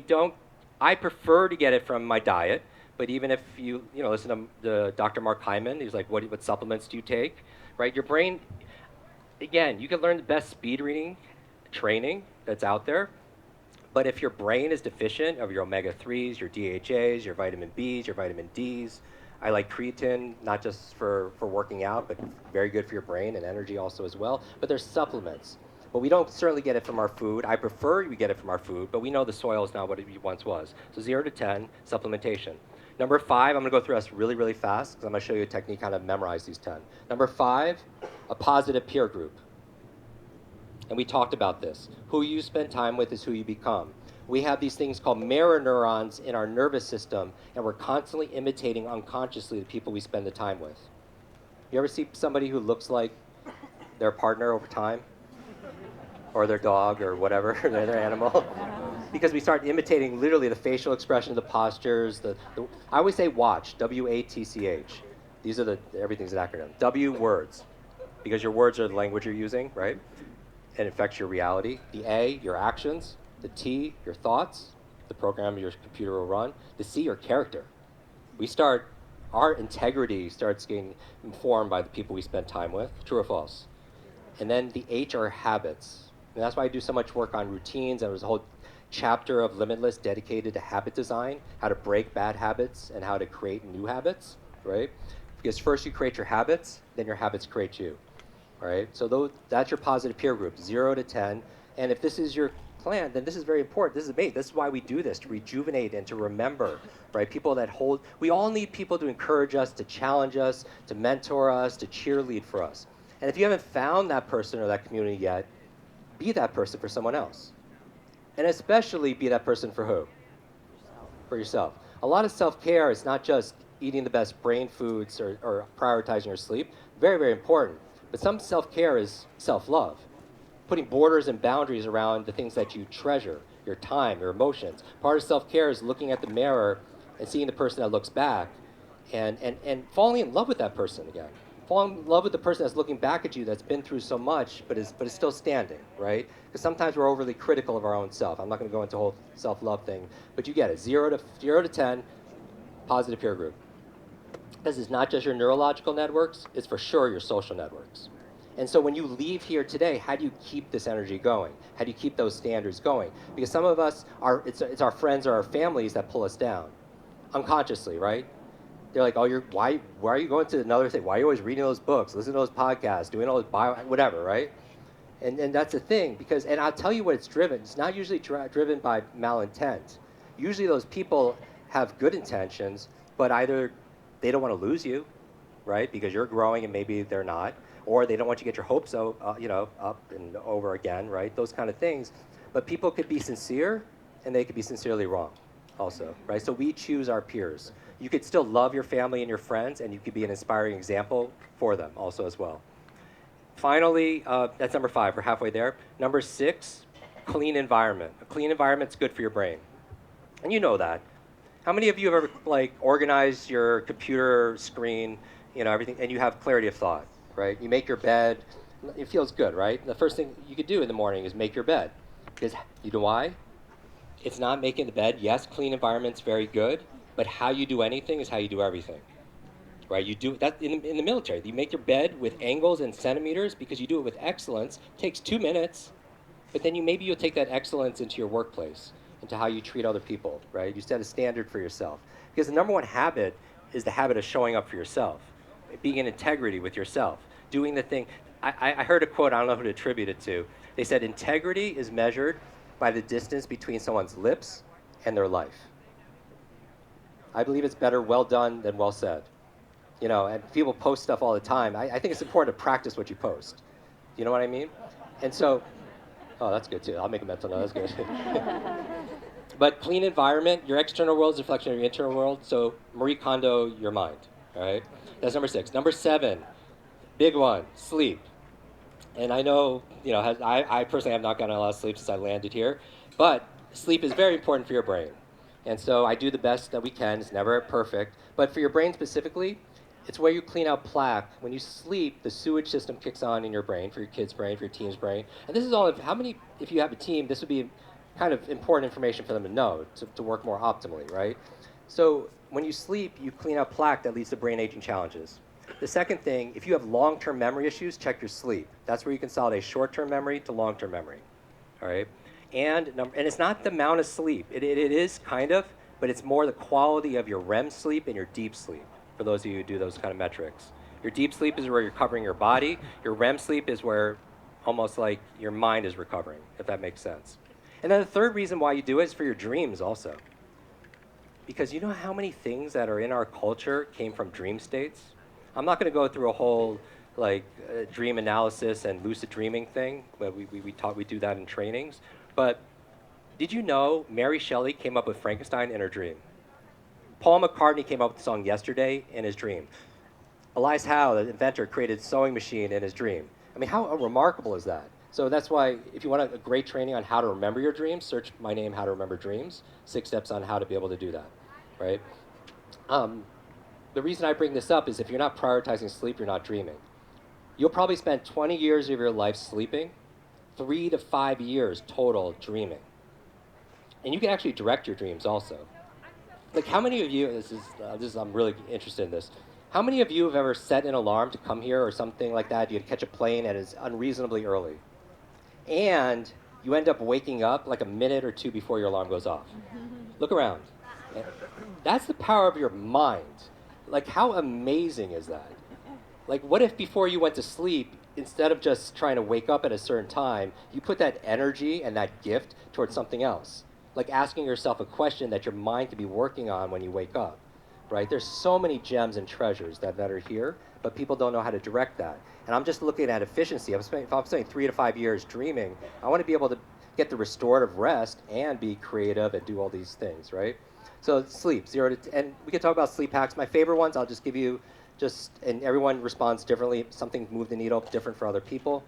A: I prefer to get it from my diet. But even if you listen to Dr. Mark Hyman, he's like, what supplements do you take, right? Your brain, again, you can learn the best speed reading training that's out there. But if your brain is deficient of your omega-3s, your DHAs, your vitamin Bs, your vitamin Ds, I like creatine, not just for working out, but very good for your brain and energy also as well. But there's supplements. But we don't certainly get it from our food. I prefer we get it from our food, but we know the soil is not what it once was. So 0 to 10, supplementation. Number 5, I'm going to go through this really, really fast because I'm going to show you a technique how to memorize these 10. Number 5, a positive peer group. And we talked about this. Who you spend time with is who you become. We have these things called mirror neurons in our nervous system, and we're constantly imitating unconsciously the people we spend the time with. You ever see somebody who looks like their partner over time? Or their dog or whatever, their animal? Because we start imitating literally the facial expression, the postures. I always say watch, W-A-T-C-H. These are everything's an acronym. W, words, because your words are the language you're using, right? And it affects your reality. The A, your actions. The T, your thoughts, the program your computer will run. The C, your character. Our integrity starts getting informed by the people we spend time with, true or false? And then the H are habits. And that's why I do so much work on routines. And there's a whole chapter of Limitless dedicated to habit design, how to break bad habits and how to create new habits, right? Because first you create your habits, then your habits create you, right? So that's your positive peer group, 0 to 10. And if this is your plan, then this is very important. This is me. This is why we do this, to rejuvenate and to remember, right? We all need people to encourage us, to challenge us, to mentor us, to cheerlead for us. And if you haven't found that person or that community yet, be that person for someone else. And especially be that person for who? For yourself. A lot of self-care is not just eating the best brain foods or prioritizing your sleep. Very, very important. But some self-care is self-love. Putting borders and boundaries around the things that you treasure, your time, your emotions. Part of self-care is looking at the mirror and seeing the person that looks back and falling in love with that person again. Fall in love with the person that's looking back at you, that's been through so much, but is still standing, right? Because sometimes we're overly critical of our own self. I'm not going to go into the whole self-love thing, but you get it. Zero to 10, positive peer group. This is not just your neurological networks, it's for sure your social networks. And so when you leave here today, how do you keep this energy going? How do you keep those standards going? Because some of us it's our friends or our families that pull us down, unconsciously, right? They're like, oh, why are you going to another thing? Why are you always reading those books, listening to those podcasts, doing all those whatever, right? And that's the thing, because, and I'll tell you what it's driven. It's not usually driven by malintent. Usually those people have good intentions, but either they don't want to lose you, right? Because you're growing and maybe they're not, or they don't want you to get your hopes up and over again, right? Those kind of things. But people could be sincere, and they could be sincerely wrong, also, right? So we choose our peers. You could still love your family and your friends, and you could be an inspiring example for them, also as well. Finally, that's number 5. We're halfway there. Number 6, clean environment. A clean environment's good for your brain, and you know that. How many of you have ever organized your computer screen, everything, and you have clarity of thought, right? You make your bed, it feels good, right? The first thing you could do in the morning is make your bed, because you know why? It's not making the bed. Yes, clean environment's very good, but how you do anything is how you do everything, right? You do that in the military. You make your bed with angles and centimeters because you do it with excellence. It takes 2 minutes, but then maybe you'll take that excellence into your workplace, into how you treat other people, right? You set a standard for yourself. Because the number one habit is the habit of showing up for yourself, being in integrity with yourself, doing the thing. I heard a quote, I don't know who to attribute it to. They said, integrity is measured by the distance between someone's lips and their life. I believe it's better well done than well said. And people post stuff all the time. I think it's important to practice what you post. You know what I mean? And so, oh, that's good too. I'll make a mental note. That's good. But clean environment, your external world is a reflection of your internal world. So Marie Kondo, your mind. All right? That's number 6. Number 7, big one, sleep. And I know, I personally have not gotten a lot of sleep since I landed here. But sleep is very important for your brain. And so I do the best that we can. It's never perfect. But for your brain specifically, it's where you clean out plaque. When you sleep, the sewage system kicks on in your brain, for your kid's brain, for your team's brain. And this is all, if you have a team, this would be kind of important information for them to know to work more optimally, right? So when you sleep, you clean out plaque that leads to brain aging challenges. The second thing, if you have long-term memory issues, check your sleep. That's where you consolidate short-term memory to long-term memory, all right? And it's not the amount of sleep. It is kind of, but it's more the quality of your REM sleep and your deep sleep, for those of you who do those kind of metrics. Your deep sleep is where you're covering your body. Your REM sleep is where almost like your mind is recovering, if that makes sense. And then the third reason why you do it is for your dreams also. Because you know how many things that are in our culture came from dream states? I'm not going to go through a whole dream analysis and lucid dreaming thing, but we do that in trainings. But did you know Mary Shelley came up with Frankenstein in her dream? Paul McCartney came up with the song Yesterday in his dream. Elias Howe, the inventor, created sewing machine in his dream. I mean, how remarkable is that? So that's why if you want a great training on how to remember your dreams, search my name, How to Remember Dreams, 6 steps on how to be able to do that, right? The reason I bring this up is if you're not prioritizing sleep, you're not dreaming. You'll probably spend 20 years of your life sleeping, 3 to 5 years total dreaming. And you can actually direct your dreams also. Like how many of you, I'm really interested in this. How many of you have ever set an alarm to come here or something like that? You catch a plane and it's unreasonably early. And you end up waking up like a minute or 2 before your alarm goes off. Look around. That's the power of your mind. Like how amazing is that? Like what if before you went to sleep, instead of just trying to wake up at a certain time, you put that energy and that gift towards something else? Like asking yourself a question that your mind could be working on when you wake up, right? There's so many gems and treasures that are here, but people don't know how to direct that. And I'm just looking at efficiency. If I'm spending 3 to 5 years dreaming, I want to be able to get the restorative rest and be creative and do all these things, right? So sleep, 0 to 10, and we can talk about sleep hacks. My favorite ones, I'll just give you and everyone responds differently. Something moved the needle different for other people.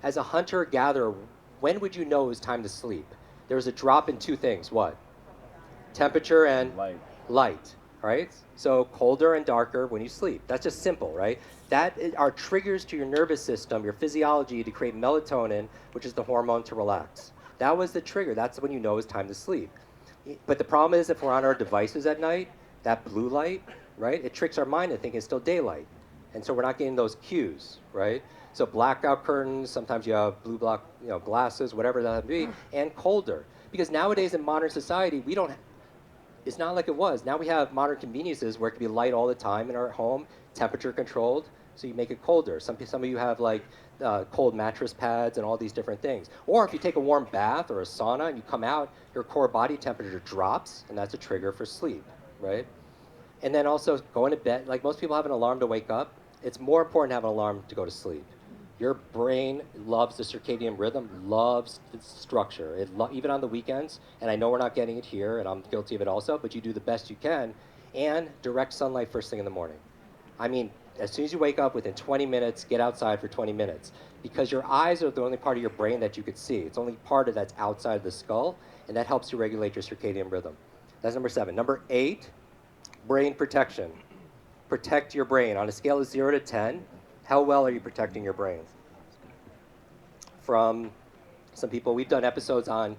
A: As a hunter-gatherer, when would you know it was time to sleep? There was a drop in 2 things. What? Temperature and light. All right? So colder and darker when you sleep. That's just simple, right? Are triggers to your nervous system, your physiology to create melatonin, which is the hormone to relax. That was the trigger. That's when you know it's time to sleep. But the problem is if we're on our devices at night, that blue light, right, it tricks our mind to think it's still daylight. And so we're not getting those cues, right? So blackout curtains, sometimes you have blue block, glasses, whatever that may be, and colder. Because nowadays in modern society, we don't it's not like it was. Now we have modern conveniences where it can be light all the time in our home, temperature controlled, so you make it colder. Some of you have like cold mattress pads and all these different things. Or if you take a warm bath or a sauna and you come out, your core body temperature drops, and that's a trigger for sleep, right? And then also going to bed, like most people have an alarm to wake up. It's more important to have an alarm to go to sleep. Your brain loves the circadian rhythm, loves the structure. Even on the weekends, and I know we're not getting it here, and I'm guilty of it also, but you do the best you can, and direct sunlight first thing in the morning. I mean, as soon as you wake up, within 20 minutes, get outside for 20 minutes. Because your eyes are the only part of your brain that you could see. It's only part of that's outside of the skull, and that helps you regulate your circadian rhythm. That's number 7. Number 8, brain protection. Protect your brain. On a scale of 0 to 10, how well are you protecting your brain? From some people, we've done episodes on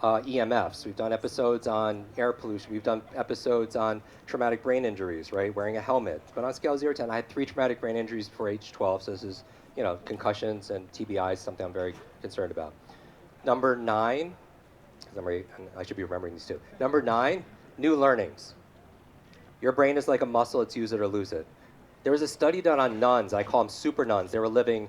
A: EMFs. We've done episodes on air pollution. We've done episodes on traumatic brain injuries, right? Wearing a helmet. But on a scale of 0 to 10, I had 3 traumatic brain injuries before age 12. So this is, concussions and TBIs, something I'm very concerned about. Number 9, number 8, I should be remembering these two. Number 9, new learnings. Your brain is like a muscle, it's use it or lose it. There was a study done on nuns, I call them super nuns. They were living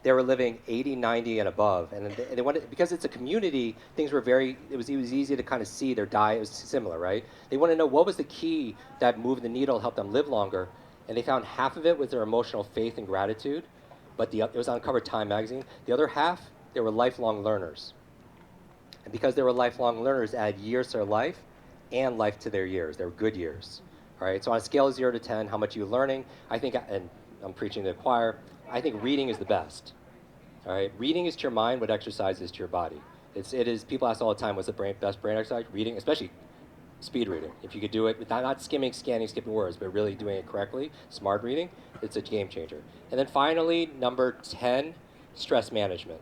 A: 80, 90, and above. And they wanted, because it's a community, things were it was easy to kind of see their diet was similar, right? They want to know what was the key that moved the needle, helped them live longer. And they found half of it was their emotional faith and gratitude, but it was on cover Time magazine. The other half, they were lifelong learners. And because they were lifelong learners, add years to their life and life to their years. They were good years. All right, so on a scale of 0 to 10, how much are you learning? I think, and I'm preaching to the choir, I think reading is the best. All right, reading is to your mind what exercise is to your body. It is. People ask all the time, what's the best brain exercise? Reading, especially speed reading. If you could do it, not skimming, scanning, skipping words, but really doing it correctly, smart reading, it's a game changer. And then finally, number 10, stress management.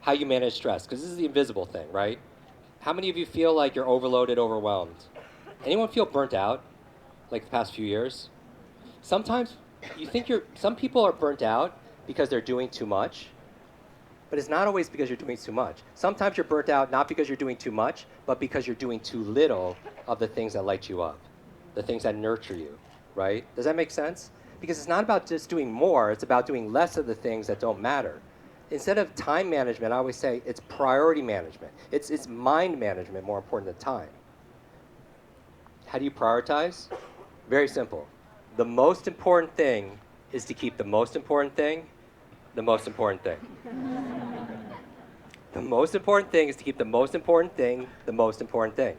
A: How you manage stress, because this is the invisible thing, right? How many of you feel like you're overloaded, overwhelmed? Anyone feel burnt out, like the past few years? Sometimes some people are burnt out because they're doing too much, but it's not always because you're doing too much. Sometimes you're burnt out not because you're doing too much, but because you're doing too little of the things that light you up, the things that nurture you, right? Does that make sense? Because it's not about just doing more, it's about doing less of the things that don't matter. Instead of time management, I always say it's priority management. It's mind management more important than time. How do you prioritize? Very simple. The most important thing is to keep the most important thing the most important thing. The most important thing is to keep the most important thing the most important thing.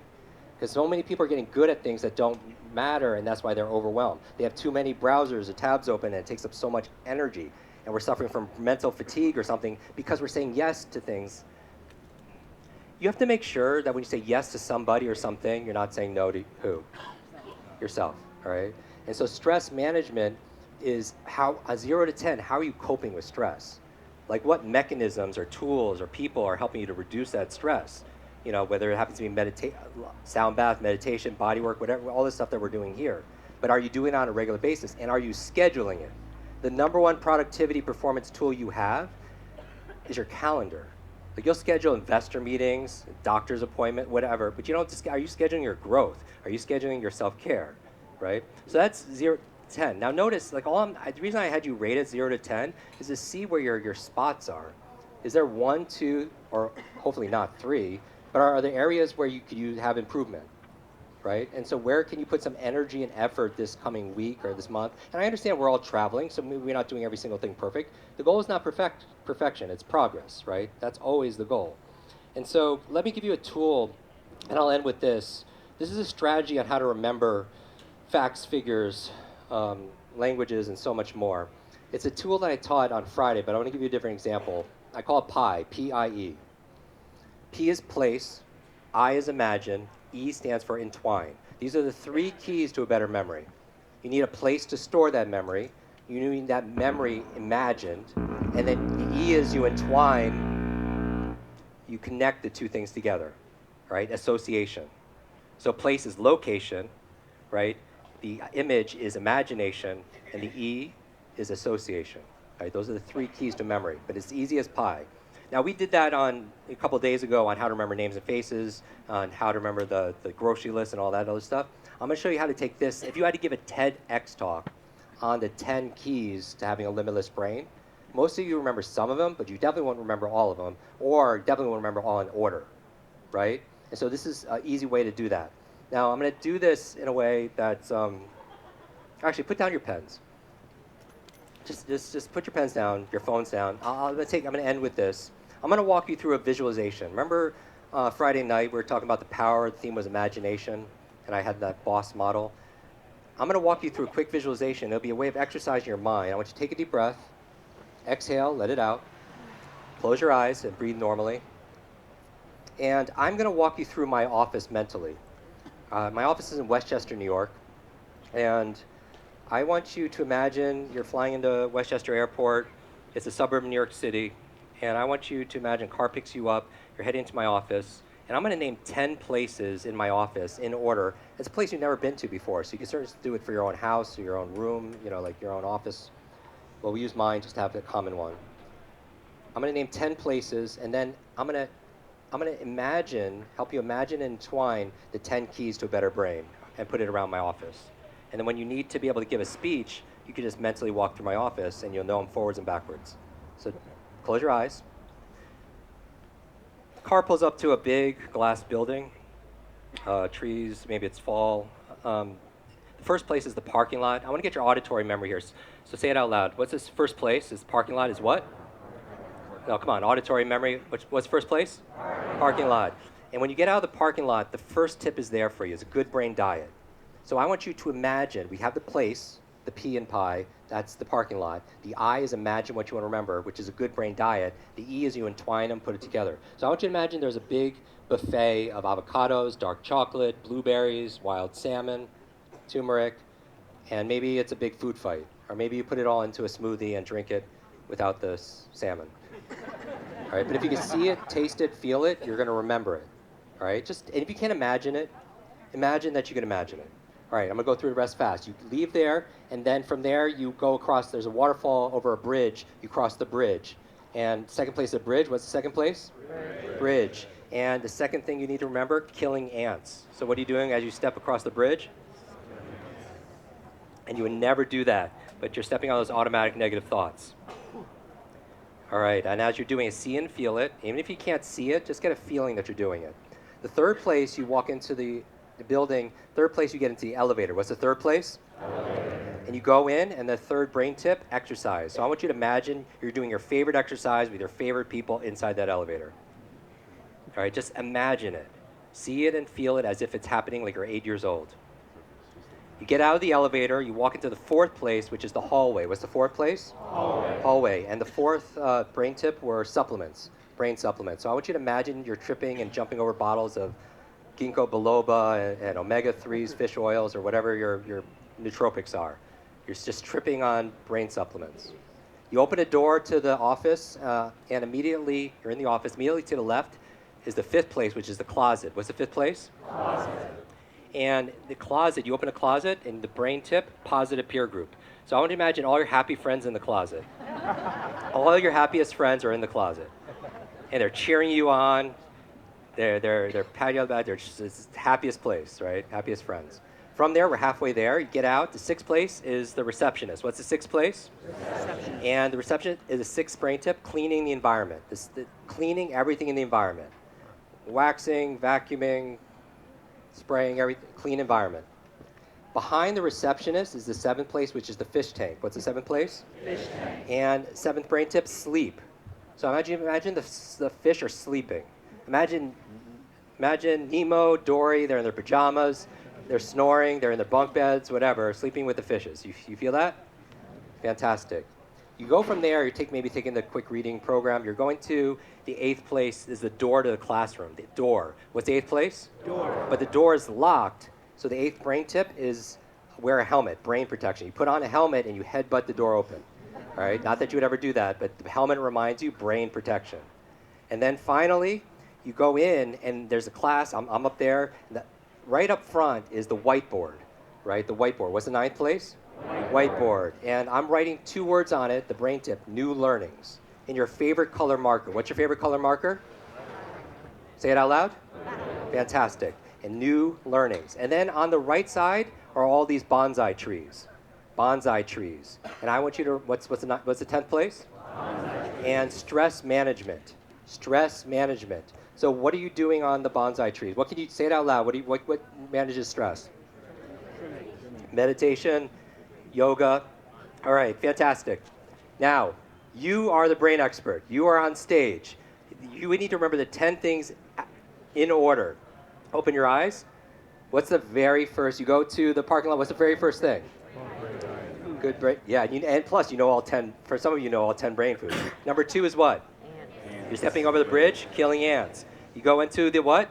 A: Because so many people are getting good at things that don't matter, and that's why they're overwhelmed. They have too many browsers or tabs open, and it takes up so much energy. And we're suffering from mental fatigue or something because we're saying yes to things. You have to make sure that when you say yes to somebody or something, you're not saying no to who? Yourself, all right? And so stress management is how, a 0 to 10, how are you coping with stress? Like what mechanisms or tools or people are helping you to reduce that stress? Whether it happens to be sound bath, meditation, body work, whatever, all this stuff that we're doing here. But are you doing it on a regular basis? And are you scheduling it? The number one productivity performance tool you have is your calendar. Like you'll schedule investor meetings, doctor's appointment, whatever, but you don't just, are you scheduling your growth? Are you scheduling your self-care, right? So that's 0 to 10. Now notice, like the reason I had you rate it 0 to 10 is to see where your spots are. Is there 1, 2, or hopefully not 3, but are there areas where you have improvement, right? And so where can you put some energy and effort this coming week or this month? And I understand we're all traveling, so maybe we're not doing every single thing perfect. The goal is not perfection, it's progress, right? That's always the goal. And so let me give you a tool, and I'll end with this. This is a strategy on how to remember facts, figures, languages, and so much more. It's a tool that I taught on Friday, but I want to give you a different example. I call it PIE, P-I-E. P is place, I is imagine, E stands for entwine. These are the 3 keys to a better memory. You need a place to store that memory. You need that memory imagined. And then the E is you entwine, you connect the 2 things together, right? Association. So place is location, right? The image is imagination, and the E is association. Right? Those are the 3 keys to memory, but it's easy as pie. Now, we did that on a couple days ago on how to remember names and faces, on how to remember the grocery list and all that other stuff. I'm going to show you how to take this. If you had to give a TEDx talk on the 10 keys to having a limitless brain, most of you remember some of them, but you definitely won't remember all of them, or definitely won't remember all in order, right? And so this is an easy way to do that. Now, I'm going to do this in a way that's, actually, put down your pens. Just put your pens down, your phones down. I'm going to end with this. I'm going to walk you through a visualization. Remember Friday night, we were talking about the power, the theme was imagination, and I had that boss model. I'm going to walk you through a quick visualization. It'll be a way of exercising your mind. I want you to take a deep breath, exhale, let it out, close your eyes and breathe normally. And I'm going to walk you through my office mentally. My office is in Westchester, New York, and I want you to imagine you're flying into Westchester Airport. It's a suburb of New York City, and I want you to imagine a car picks you up. You're heading into my office, and I'm going to name 10 places in my office in order. It's a place you've never been to before, so you can certainly do it for your own house or your own room, like your own office. Well, we use mine just to have a common one. I'm going to name 10 places, and then I'm going to help you imagine and entwine the 10 keys to a better brain and put it around my office. And then when you need to be able to give a speech, you can just mentally walk through my office and you'll know them forwards and backwards. So close your eyes. The car pulls up to a big glass building, trees, maybe it's fall. The first place is the parking lot. I want to get your auditory memory here. So say it out loud. What's this first place? This parking lot is what? No, come on, auditory memory. What's first place? Parking lot. And when you get out of the parking lot, the first tip is there for you. It's a good brain diet. So I want you to imagine, we have the place, the P in pie, that's the parking lot. The I is imagine what you want to remember, which is a good brain diet. The E is you entwine them, put it together. So I want you to imagine there's a big buffet of avocados, dark chocolate, blueberries, wild salmon, turmeric, and maybe it's a big food fight. Or maybe you put it all into a smoothie and drink it without the salmon. All right, but if you can see it, taste it, feel it, you're going to remember it. All right, and if you can't imagine it, imagine that you can imagine it. All right, I'm going to go through the rest fast. You leave there, and then from there, you go across. There's a waterfall over a bridge. You cross the bridge. And second place, a bridge. What's the second place? Bridge. And the second thing you need to remember, killing ants. So what are you doing as you step across the bridge? And you would never do that, but you're stepping on those automatic negative thoughts. All right, and as you're doing it, see and feel it. Even if you can't see it, just get a feeling that you're doing it. The third place, you walk into the building. Third place, you get into the elevator. What's the third place? Elevator. And you go in, and the third brain tip, exercise. So I want you to imagine you're doing your favorite exercise with your favorite people inside that elevator. All right, just imagine it. See it and feel it as if it's happening like you're 8 years old. You get out of the elevator, you walk into the fourth place, which is the hallway. What's the fourth place? Hallway. And the fourth brain tip were supplements, brain supplements. So I want you to imagine you're tripping and jumping over bottles of ginkgo biloba and omega-3s, fish oils, or whatever your nootropics are. You're just tripping on brain supplements. You open a door to the office, and immediately, you're in the office, immediately to the left is the fifth place, which is the closet. What's the fifth place? Closet. And the closet, you open a closet, and the brain tip, positive peer group. So I want you to imagine all your happy friends in the closet. All your happiest friends are in the closet. And they're cheering you on. They're patting you on the back. It's the happiest place, right? Happiest friends. From there, we're halfway there. You get out. The sixth place is the receptionist. What's the sixth place? Receptionist. And the receptionist is the sixth brain tip, cleaning the environment. Cleaning everything in the environment. Waxing, vacuuming, spraying, everything, clean environment. Behind the receptionist is the seventh place, which is the fish tank. What's the seventh place? Fish tank. And seventh brain tip, sleep. So imagine the fish are sleeping. Imagine Nemo, Dory, they're in their pajamas, they're snoring, they're in their bunk beds, whatever, sleeping with the fishes. You feel that? Fantastic. You go from there, maybe taking the quick reading program, you're going to the eighth place is the door to the classroom, the door. What's the eighth place? Door. But the door is locked, So the 8th brain tip is wear a helmet, brain protection. You put on a helmet and you headbutt the door open. All right, not that you would ever do that, but the helmet reminds you brain protection. And then finally, you go in and there's a class. I'm up there. Right up front is the whiteboard, right? The whiteboard. What's the 9th place? Whiteboard. And I'm writing 2 words on it, the brain tip, new learnings, in your favorite color marker. What's your favorite color marker? Say it out loud. Fantastic. And new learnings. And then on the right side are all these bonsai trees. Bonsai trees. And I want you to, what's the 10th place? And stress management. Stress management. So what are you doing on the bonsai trees? What can you say it out loud? What manages stress? Meditation, yoga. All right, fantastic. Now, you are the brain expert. You are on stage. You would need to remember the 10 things in order. Open your eyes. What's the very first? You go to the parking lot. What's the very first thing? Good brain. Yeah, and plus you know all 10. For some of you know all 10 brain foods. Number 2 is what? You're stepping over the bridge, killing ants. You go into the what?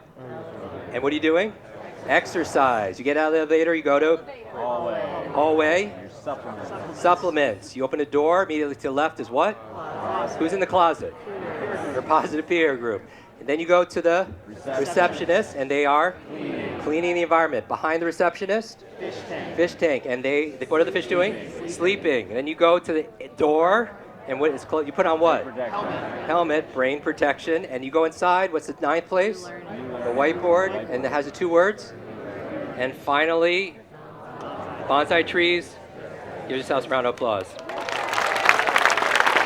A: And what are you doing? Exercise. You get out of the elevator. You go to hallway. Supplements. You open a door. Immediately to the left is what? Who's in the closet? Your positive peer group. And then you go to the receptionist, and they are cleaning the environment. Behind the receptionist, fish tank. And what are the fish doing? Sleeping. And then you go to the door, and what is closed? You put on what? Helmet, brain protection. And you go inside. What's the 9th place? The whiteboard, and it has the 2 words. And finally, bonsai trees. Give yourselves a round of applause.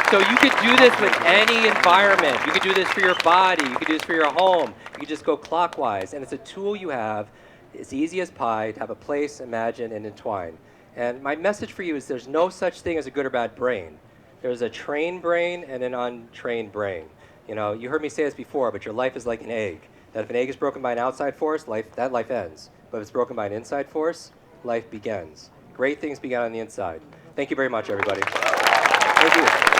A: So you could do this with any environment. You could do this for your body. You could do this for your home. You could just go clockwise. And it's a tool you have. It's easy as pie to have a place, imagine, and entwine. And my message for you is there's no such thing as a good or bad brain. There's a trained brain and an untrained brain. You know, you heard me say this before, but your life is like an egg. That if an egg is broken by an outside force, that life ends. But if it's broken by an inside force, life begins. Great things begin on the inside. Thank you very much, everybody. Thank you.